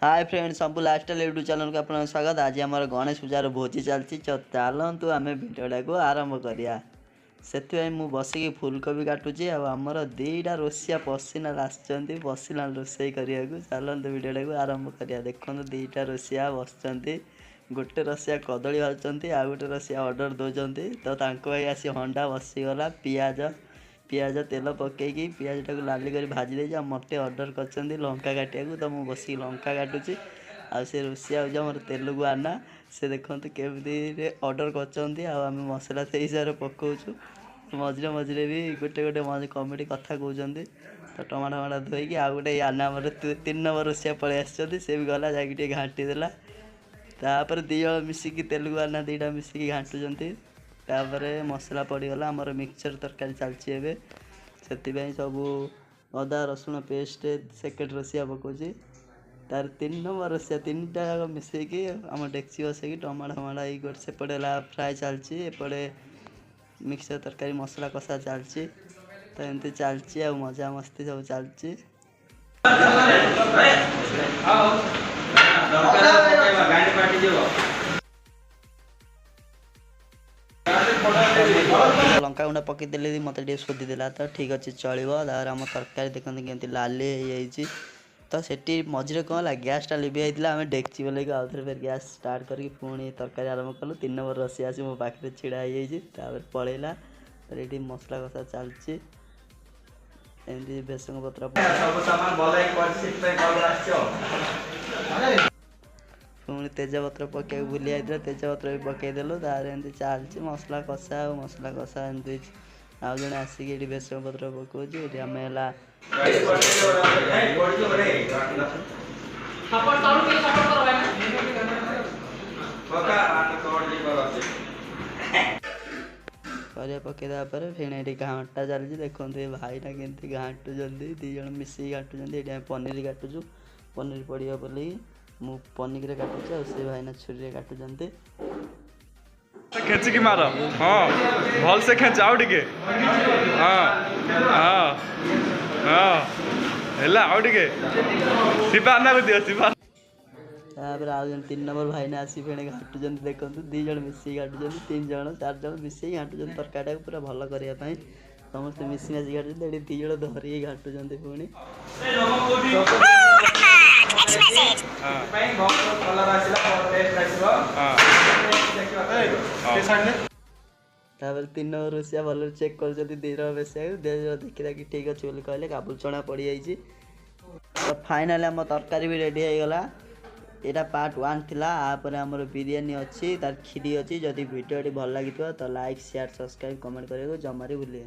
Hi friends सबू lifestyle YouTube channel को आपको स्वागत। आज आम गणेश पूजार भोजी चलती चलतु आम भिडियोटा को आरंभ करिया। से मु बसिकी फुलकोबी काटुची आमर दीटा रोसिया पसीना आसुँच पसीना रोषे करने चलतु भिडियोटा को आरंभ करिया। देखो दीटा रोसिया बस गोटे रसिया कदली भाजुंट आ गोटे रसिया ऑर्डर दौरान तो आसी हंडा बसीगला पियाज तेल पकईकि पियाज टाक लाली कर भाजी दे मत ऑर्डर कर लंका काटिया तो मुझे बस लंका काटुची से रोसिया हूँ तेलुगु आना से देखते केमी ऑर्डर कर मसला से हिसाब से पकाचु मझे मझे भी गोटे गोटे कमेडी कथा कहते तो टमाटो फमाटो धोईकी आ गए आना आम 3 नंबर रोसिया पलि आसी से भी गला जाकि घाटी देला तापर दी मिसिकी तेलुगु आना दीटा मिसिकी घाटुंट तापर मसला पड़गला आमर मिक्सचर तरकारी चलती है से सबू अदा रसुण पेस्ट सेकेंड रोसिया पकाउची तार 3 नंबर रोसिया 3टा मिसेकी आम डेक्ची बसैकी टमाटो फमाटो सेपटे फ्राए चलती एपटे मिक्सचर तरकारी मसला कषा चलती तो एमती चलती आ मजा मस्ती सब चलती। लंका गुंडा पकईदे मत सोधीदेला तो ठीक अच्छे चलो तार आम तरकारी देखते केमती लाली हो तो सेठी मझे कौन है गैसटा लिभि जाता आम डेक्ची बोल आउ थे फिर गैस स्टार्ट करके पुणी तरकारी आरंभ कलु 3 नंबर रसी आसी मो पाखे छिड़ा हो पलैला ये मसला कषा चलती एमती भेसंग पत्र पुणी तेजपत्र पकड़ भूली जाता तेजपत्र भी पकईदेलु तार एमती चलती मसला कषा एमती आउ जड़े आसिक भेसंग पत्र पकाउची आम परिया पकईदा फिर घाटा चलती देखते भाईटा केमती घाटुंट दी जन मिसिक घाटुंट पनीर काटुचु पनीर पड़िया बोली मु पनीर काटुचे से भाईना छुरी काटुंट खेचिकी मार हाँ भल से खेच आउ टे हाँ हाँ हाँ है आउ टे शिवा आना को दियो शिवा तापर आउ जन 3 नंबर भाईना आसी फेणे घाटुंट देखते 2 जन मिसिक घाटुंट 3 जन 4 जन मिसिक घाटुंट तरकारी पूरा भल करने समस्त मिसी मासी घाटुंट 2 जन धरिकी घाटुंट पुणी तापर 3 नंबर रोसिया भल चेक कर 2 नंबर बेसिया देखी ठीक अच्छे बोली कहले काबुल चना पड़ जाइए तो फाइनाली आम तरकारी भी रेडी हो गला। यहाँ पार्ट 1 थिला आपर आमर बिरियानी अच्छी तार खीरी अच्छी जदि वीडियो भल लगी तो लाइक शेयर सब्सक्राइब कमेंट करने को जमारी भूलिए।